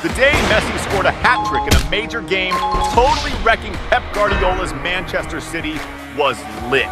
The day Messi scored a hat-trick in a major game, totally wrecking Pep Guardiola's Manchester City, was lit.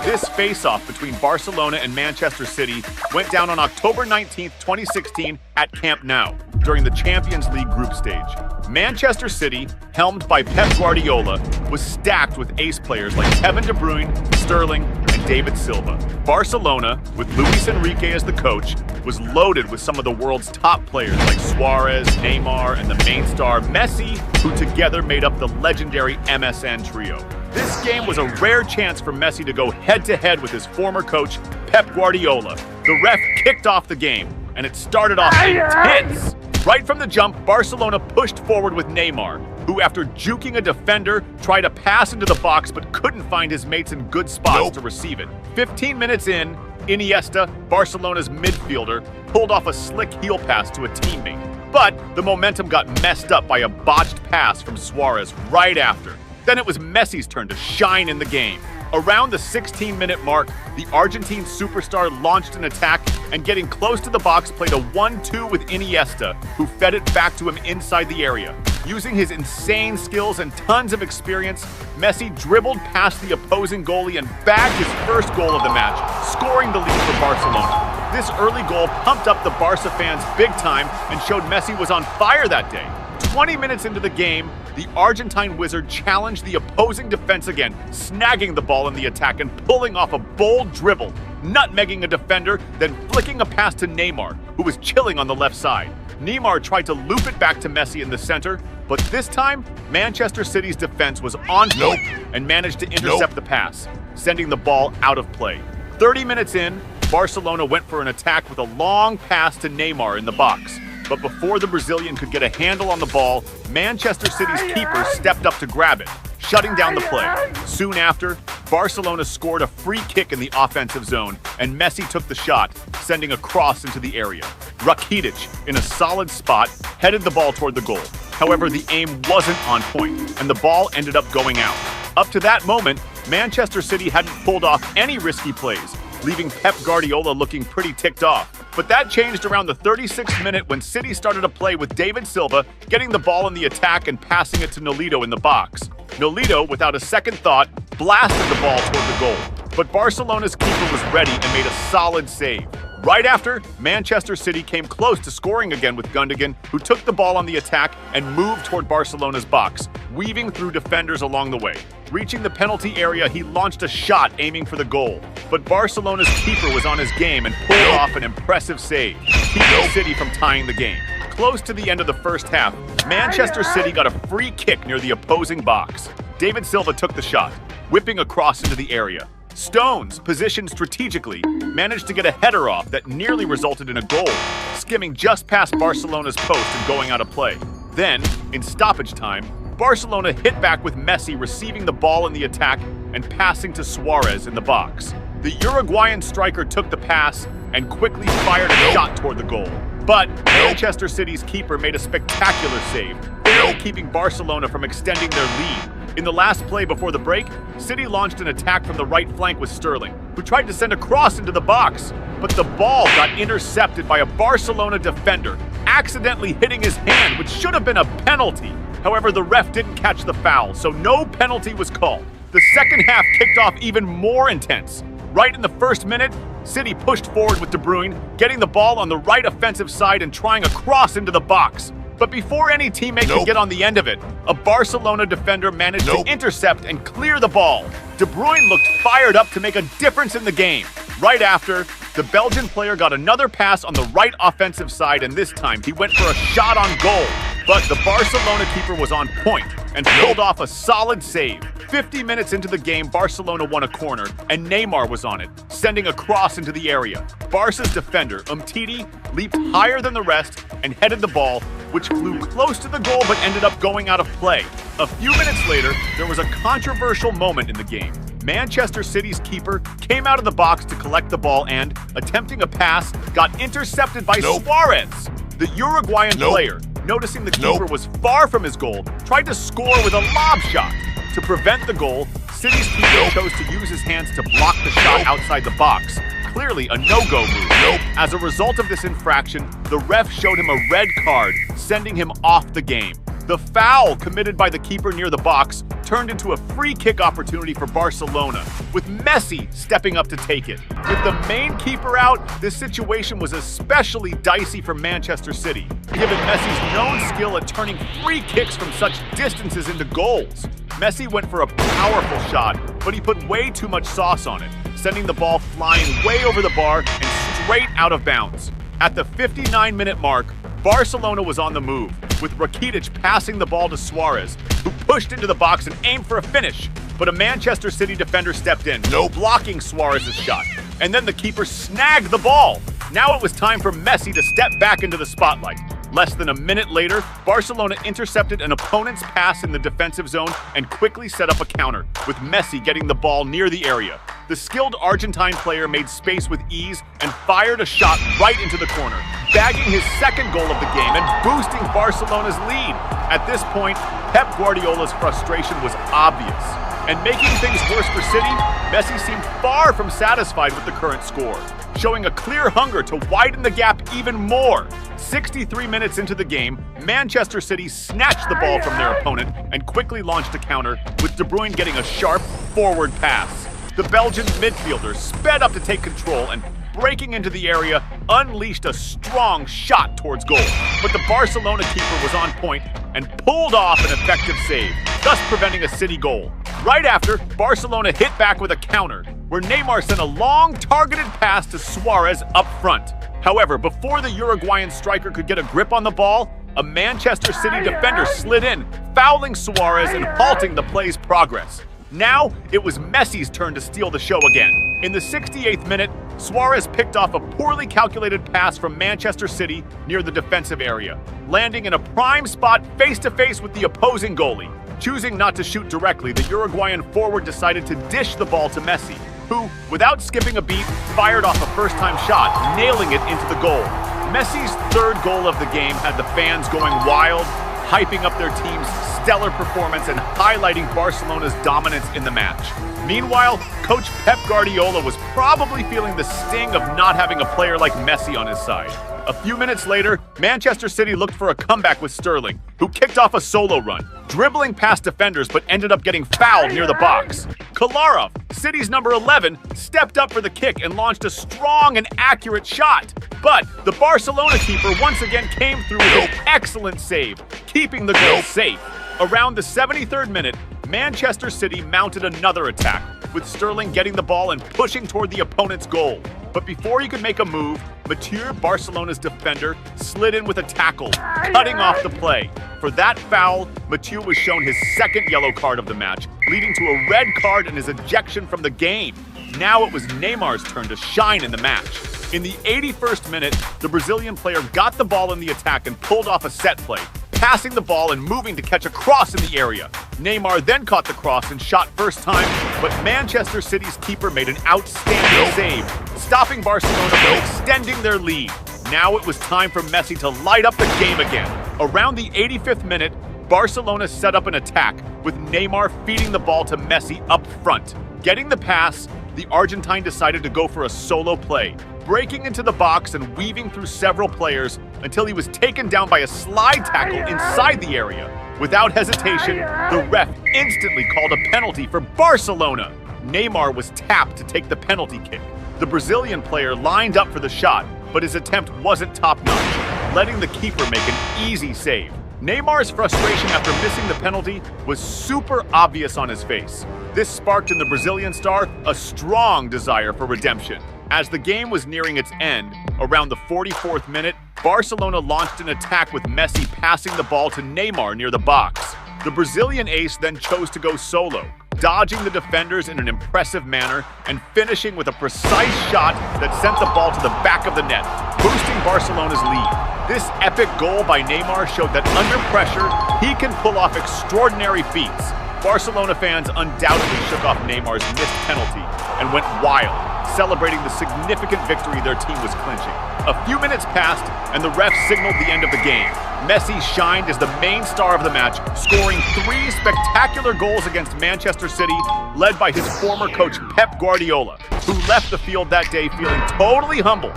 This face-off between Barcelona and Manchester City went down on October 19, 2016 at Camp Nou during the Champions League group stage. Manchester City, helmed by Pep Guardiola, was stacked with ace players like Kevin De Bruyne, Sterling, and David Silva. Barcelona, with Luis Enrique as the coach, was loaded with some of the world's top players like Suarez, Neymar, and the main star Messi, who together made up the legendary MSN trio. This game was a rare chance for Messi to go head-to-head with his former coach, Pep Guardiola. The ref kicked off the game, and it started off intense. Right from the jump, Barcelona pushed forward with Neymar, who, after juking a defender, tried to pass into the box but couldn't find his mates in good spots to receive it. 15 minutes in, Iniesta, Barcelona's midfielder, pulled off a slick heel pass to a teammate. But the momentum got messed up by a botched pass from Suarez right after. Then it was Messi's turn to shine in the game. Around the 16-minute mark, the Argentine superstar launched an attack and, getting close to the box, played a 1-2 with Iniesta, who fed it back to him inside the area. Using his insane skills and tons of experience, Messi dribbled past the opposing goalie and bagged his first goal of the match, scoring the lead for Barcelona. This early goal pumped up the Barca fans big time and showed Messi was on fire that day. 20 minutes into the game, the Argentine wizard challenged the opposing defense again, snagging the ball in the attack and pulling off a bold dribble, nutmegging a defender, then flicking a pass to Neymar, who was chilling on the left side. Neymar tried to loop it back to Messi in the center, but this time, Manchester City's defense was on point and managed to intercept the pass, sending the ball out of play. 30 minutes in, Barcelona went for an attack with a long pass to Neymar in the box. But before the Brazilian could get a handle on the ball, Manchester City's keeper stepped up to grab it, shutting down the play. Soon after, Barcelona scored a free kick in the offensive zone, and Messi took the shot, sending a cross into the area. Rakitic, in a solid spot, headed the ball toward the goal. However, the aim wasn't on point, and the ball ended up going out. Up to that moment, Manchester City hadn't pulled off any risky plays, leaving Pep Guardiola looking pretty ticked off. But that changed around the 36th minute when City started a play with David Silva getting the ball in the attack and passing it to Nolito in the box. Nolito, without a second thought, blasted the ball toward the goal. But Barcelona's keeper was ready and made a solid save. Right after, Manchester City came close to scoring again with Gundogan, who took the ball on the attack and moved toward Barcelona's box, weaving through defenders along the way. Reaching the penalty area, he launched a shot aiming for the goal. But Barcelona's keeper was on his game and pulled off an impressive save, keeping City from tying the game. Close to the end of the first half, Manchester City got a free kick near the opposing box. David Silva took the shot, whipping across into the area. Stones, positioned strategically, managed to get a header off that nearly resulted in a goal, skimming just past Barcelona's post and going out of play. Then, in stoppage time, Barcelona hit back with Messi receiving the ball in the attack and passing to Suarez in the box. The Uruguayan striker took the pass and quickly fired a shot toward the goal. But Manchester City's keeper made a spectacular save, barely keeping Barcelona from extending their lead. In the last play before the break, City launched an attack from the right flank with Sterling, who tried to send a cross into the box. But the ball got intercepted by a Barcelona defender, accidentally hitting his hand, which should have been a penalty. However, the ref didn't catch the foul, so no penalty was called. The second half kicked off even more intense. Right in the first minute, City pushed forward with De Bruyne, getting the ball on the right offensive side and trying a cross into the box. But before any teammate could get on the end of it, a Barcelona defender managed to intercept and clear the ball. De Bruyne looked fired up to make a difference in the game. Right after, the Belgian player got another pass on the right offensive side, and this time he went for a shot on goal. But the Barcelona keeper was on point and pulled off a solid save. 50 minutes into the game, Barcelona won a corner, and Neymar was on it, sending a cross into the area. Barca's defender, Umtiti, leaped higher than the rest and headed the ball, which flew close to the goal but ended up going out of play. A few minutes later, there was a controversial moment in the game. Manchester City's keeper came out of the box to collect the ball and, attempting a pass, got intercepted by Suarez. The Uruguayan player, noticing the keeper was far from his goal, tried to score with a lob shot. To prevent the goal, City's keeper chose to use his hands to block the shot outside the box, clearly a no-go move. As a result of this infraction, the ref showed him a red card, sending him off the game. The foul committed by the keeper near the box turned into a free kick opportunity for Barcelona, with Messi stepping up to take it. With the main keeper out, this situation was especially dicey for Manchester City, given Messi's known skill at turning free kicks from such distances into goals. Messi went for a powerful shot, but he put way too much sauce on it, sending the ball flying way over the bar and straight out of bounds. At the 59-minute mark, Barcelona was on the move, with Rakitic passing the ball to Suarez, who pushed into the box and aimed for a finish, but a Manchester City defender stepped in, blocking Suarez's shot, and then the keeper snagged the ball. Now it was time for Messi to step back into the spotlight. Less than a minute later, Barcelona intercepted an opponent's pass in the defensive zone and quickly set up a counter, with Messi getting the ball near the area. The skilled Argentine player made space with ease and fired a shot right into the corner, bagging his second goal of the game and boosting Barcelona's lead. At this point, Pep Guardiola's frustration was obvious. And making things worse for City, Messi seemed far from satisfied with the current score, showing a clear hunger to widen the gap even more. 63 minutes into the game, Manchester City snatched the ball from their opponent and quickly launched a counter, with De Bruyne getting a sharp forward pass. The Belgian midfielder sped up to take control and, breaking into the area, unleashed a strong shot towards goal. But the Barcelona keeper was on point and pulled off an effective save, thus preventing a City goal. Right after, Barcelona hit back with a counter, where Neymar sent a long targeted pass to Suarez up front. However, before the Uruguayan striker could get a grip on the ball, a Manchester City defender slid in, fouling Suarez and halting the play's progress. Now, it was Messi's turn to steal the show again. In the 68th minute, Suarez picked off a poorly calculated pass from Manchester City near the defensive area, landing in a prime spot face-to-face with the opposing goalie. Choosing not to shoot directly, the Uruguayan forward decided to dish the ball to Messi, who, without skipping a beat, fired off a first-time shot, nailing it into the goal. Messi's third goal of the game had the fans going wild, hyping up their team's stellar performance and highlighting Barcelona's dominance in the match. Meanwhile, coach Pep Guardiola was probably feeling the sting of not having a player like Messi on his side. A few minutes later, Manchester City looked for a comeback with Sterling, who kicked off a solo run, dribbling past defenders but ended up getting fouled near the box. Kolarov, City's number 11, stepped up for the kick and launched a strong and accurate shot. But the Barcelona keeper once again came through with an excellent save, keeping the goal safe. Around the 73rd minute, Manchester City mounted another attack, with Sterling getting the ball and pushing toward the opponent's goal. But before he could make a move, Mathieu, Barcelona's defender, slid in with a tackle, cutting off the play. For that foul, Mathieu was shown his second yellow card of the match, leading to a red card and his ejection from the game. Now it was Neymar's turn to shine in the match. In the 81st minute, the Brazilian player got the ball in the attack and pulled off a set play, passing the ball and moving to catch a cross in the area. Neymar then caught the cross and shot first time, but Manchester City's keeper made an outstanding save, stopping Barcelona from extending their lead. Now it was time for Messi to light up the game again. Around the 85th minute, Barcelona set up an attack, with Neymar feeding the ball to Messi up front. Getting the pass, the Argentine decided to go for a solo play, breaking into the box and weaving through several players until he was taken down by a slide tackle inside the area. Without hesitation, the ref instantly called a penalty for Barcelona. Neymar was tapped to take the penalty kick. The Brazilian player lined up for the shot, but his attempt wasn't top-notch, letting the keeper make an easy save. Neymar's frustration after missing the penalty was super obvious on his face. This sparked in the Brazilian star a strong desire for redemption. As the game was nearing its end, around the 44th minute, Barcelona launched an attack with Messi passing the ball to Neymar near the box. The Brazilian ace then chose to go solo, dodging the defenders in an impressive manner and finishing with a precise shot that sent the ball to the back of the net, boosting Barcelona's lead. This epic goal by Neymar showed that under pressure, he can pull off extraordinary feats. Barcelona fans undoubtedly shook off Neymar's missed penalty and went wild, celebrating the significant victory their team was clinching. A few minutes passed, and the ref signaled the end of the game. Messi shined as the main star of the match, scoring 3 spectacular goals against Manchester City, led by his former coach Pep Guardiola, who left the field that day feeling totally humble